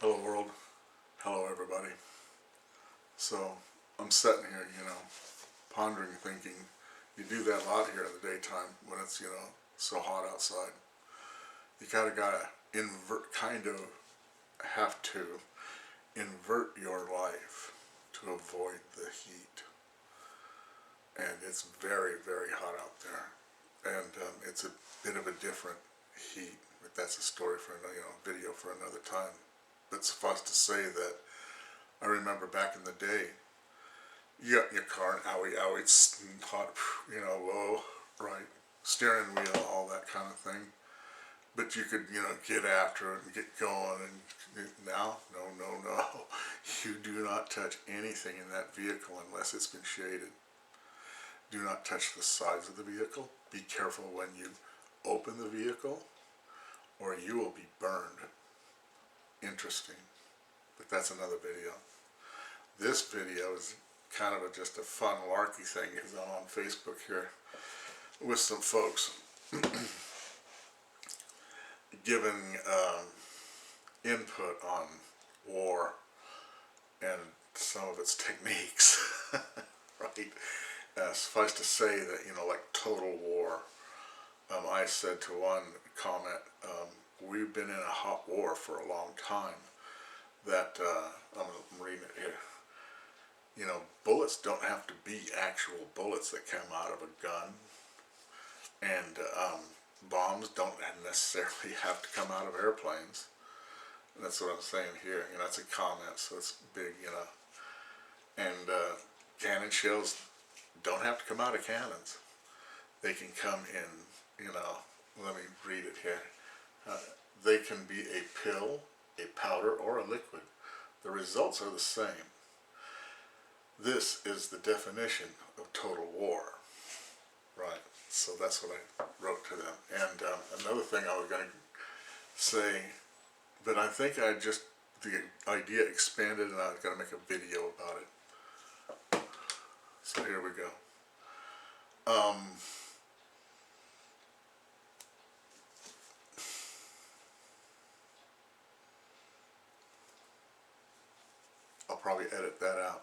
Hello world, hello everybody. So I'm sitting here, pondering, thinking, you do that a lot here in the daytime when it's, so hot outside. You gotta kind of have to invert your life to avoid the heat. And it's very, very hot out there. And it's a bit of a different heat, but that's a story for another, video for another time. But suffice to say that I remember back in the day, you got in your car and owie, it's hot, low, right, steering wheel, all that kind of thing. But you could, get after it and get going. And now, no, you do not touch anything in that vehicle unless it's been shaded. Do not touch the sides of the vehicle. Be careful when you open the vehicle, or you will be burned. Interesting, but that's another video. This video is kind of just a fun larky thing because I'm on Facebook here with some folks giving input on war and some of its techniques, right? Suffice to say that, like total war, I said to one comment, we've been in a hot war for a long time, that, I'm reading it here, bullets don't have to be actual bullets that come out of a gun, and bombs don't necessarily have to come out of airplanes. And that's what I'm saying here. It's a comment, so it's big, and cannon shells don't have to come out of cannons. They can come in, let me read it here. They can be a pill, a powder, or a liquid. The results are the same. This is the definition of total war, right? So that's what I wrote to them. And another thing I was going to say, but I think the idea expanded and I was going to make a video about it. So here we go. I'll probably edit that out.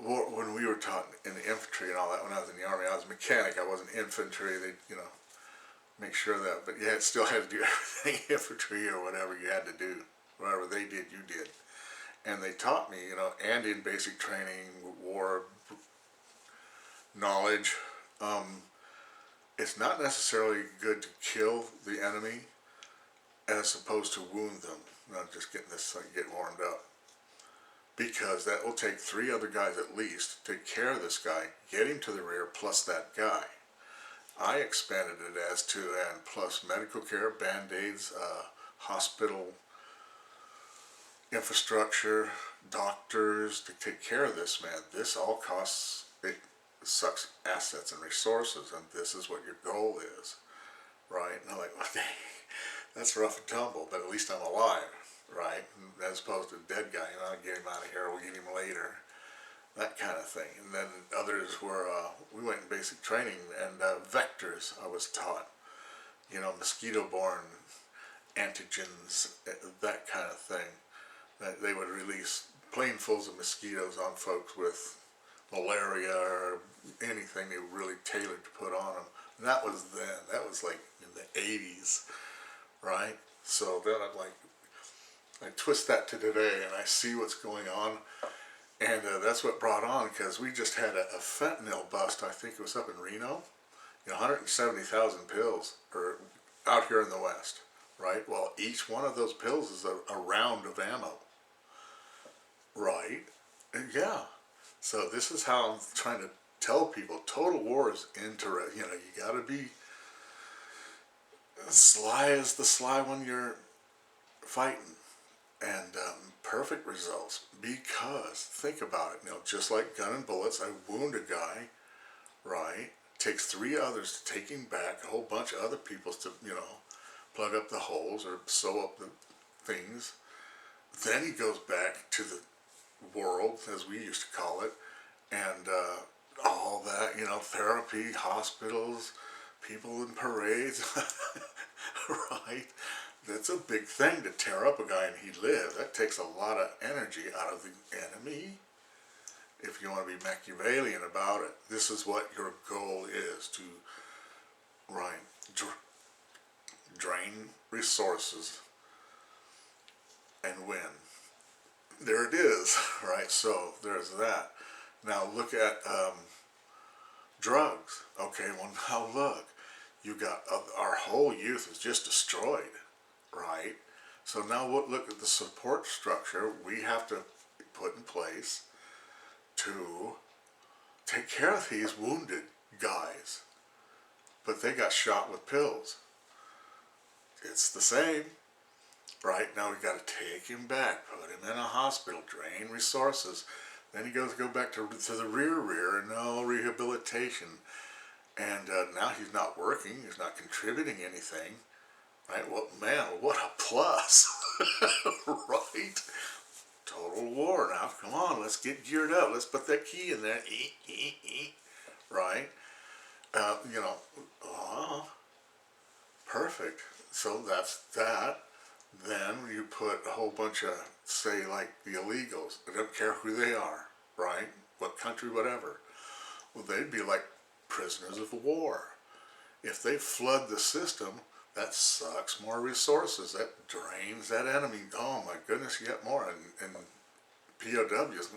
When we were taught in the infantry and all that, when I was in the army, I was a mechanic. I wasn't infantry. They, make sure that, but yeah, still had to do everything infantry or whatever you had to do. Whatever they did, you did. And they taught me, and in basic training, war knowledge, it's not necessarily good to kill the enemy as opposed to wound them. Not just getting this, get warmed up. Because that will take 3 other guys at least to take care of this guy, get him to the rear, plus that guy. I expanded it as to, and plus medical care, band-aids, hospital infrastructure, doctors to take care of this man. This all costs, it sucks assets and resources, and this is what your goal is, right? And I'm like, well, dang, that's rough and tumble, but at least I'm alive. Right, as opposed to a dead guy, get him out of here, we'll get him later, that kind of thing. And then others were, we went in basic training, and vectors I was taught, mosquito-borne antigens, that kind of thing. That they would release planefuls of mosquitoes on folks with malaria or anything they were really tailored to put on them. And that was then, that was like in the 80s, right? So then I'm like, I twist that to today and I see what's going on, and that's what brought on, because we just had a fentanyl bust. I think it was up in Reno, 170,000 pills are out here in the West, right? Well, each one of those pills is a round of ammo, right? And yeah, so this is how I'm trying to tell people total war is interesting. You got to be sly as the sly when you're fighting. And perfect results, because think about it, just like gun and bullets, I wound a guy, right? Takes 3 others to take him back, a whole bunch of other people to, plug up the holes or sew up the things. Then he goes back to the world, as we used to call it, and all that, therapy, hospitals, people in parades, right? that's a big thing to tear up a guy and he lives. That takes a lot of energy out of the enemy. If you want to be Machiavellian about it, this is what your goal is, to, right, drain resources and win. There it is, right? So there's that. Now look at drugs. Okay, well now look, you got our whole youth is just destroyed, right? So now look at the support structure we have to put in place to take care of these wounded guys. But they got shot with pills. It's the same. Right, now we got to take him back, put him in a hospital, drain resources. Then he goes back to the rear, and no rehabilitation. And now he's not working, he's not contributing anything. Right, well, man, what a plus. Right? Total war. Now, come on, let's get geared up. Let's put that key in there. Right? You know, perfect. So that's that. Then you put a whole bunch of, say, like the illegals. I don't care who they are, right? What country, whatever. Well, they'd be like prisoners of war. If they flood the system, that sucks more resources. That drains that enemy. Oh my goodness, you get more. And POWs,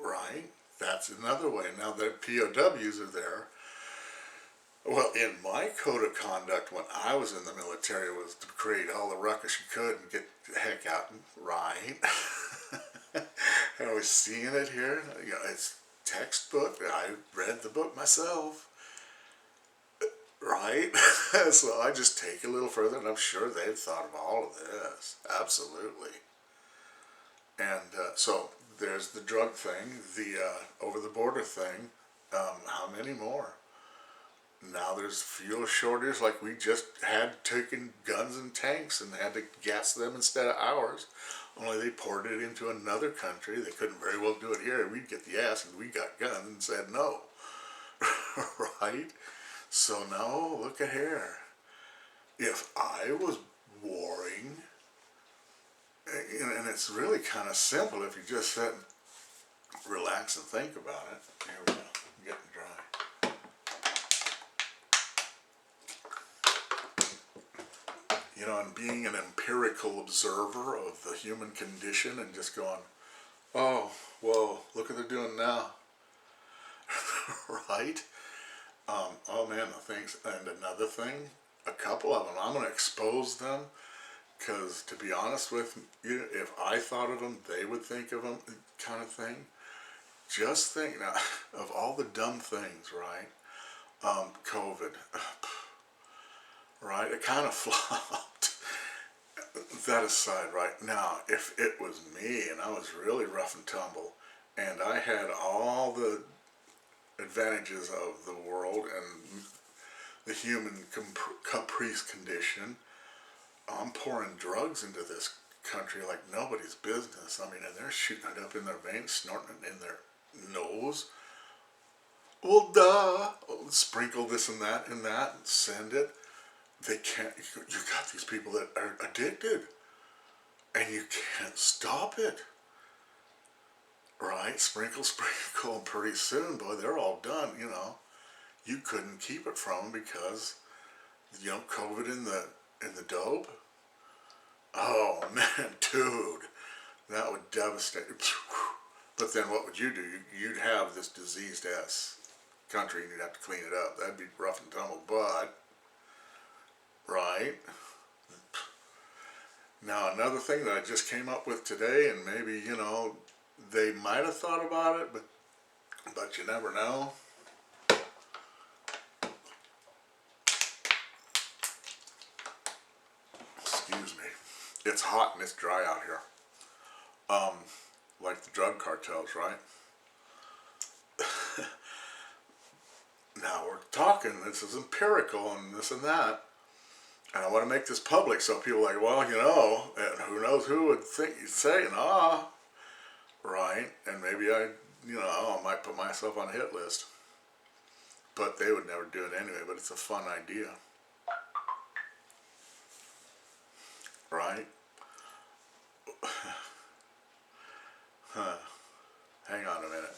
right? That's another way. Now that POWs are there, well, in my code of conduct when I was in the military was to create all the ruckus you could and get the heck out, right? I was seeing it here. You know, it's textbook. I read the book myself, right? So I just take it a little further, and I'm sure they've thought of all of this. Absolutely. And so there's the drug thing, the over-the-border thing. How many more? Now there's fuel shortage, like we just had taken guns and tanks and had to gas them instead of ours. Only they poured it into another country. They couldn't very well do it here. We'd get the ass and we got guns and said no. Right? So now look at here. If I was warring, and it's really kind of simple if you just sit and relax and think about it. Here we go, I'm getting dry. You know, and being an empirical observer of the human condition and just going, oh, whoa, look what they're doing now. Right? Oh man, the things. And another thing, a couple of them, I'm going to expose them, because to be honest with you, if I thought of them, they would think of them, kind of thing. Just think now, of all the dumb things, right? COVID. Right? It kind of flopped. That aside, right now, if it was me and I was really rough and tumble and I had all the advantages of the world and the human caprice condition, I'm pouring drugs into this country like nobody's business. I mean, and they're shooting it up in their veins, snorting it in their nose. Well, duh. Sprinkle this and that and send it. They can't, you got these people that are addicted and you can't stop it, right? Sprinkle, and pretty soon, boy, they're all done, you know. You couldn't keep it from them because, you know, COVID in the dope. Oh man, dude, that would devastate. But then what would you do? You'd have this diseased ass country and you'd have to clean it up. That'd be rough and tumble, but right. Now another thing that I just came up with today, and maybe, you know, they might have thought about it, but you never know. Excuse me. It's hot and it's dry out here. Like the drug cartels, right? Now we're talking, this is empirical and this and that. And I want to make this public so people are like, well, you know, and who knows who would think you'd say, right? And maybe I might put myself on a hit list. But they would never do it anyway, but it's a fun idea. right? Huh. Hang on a minute.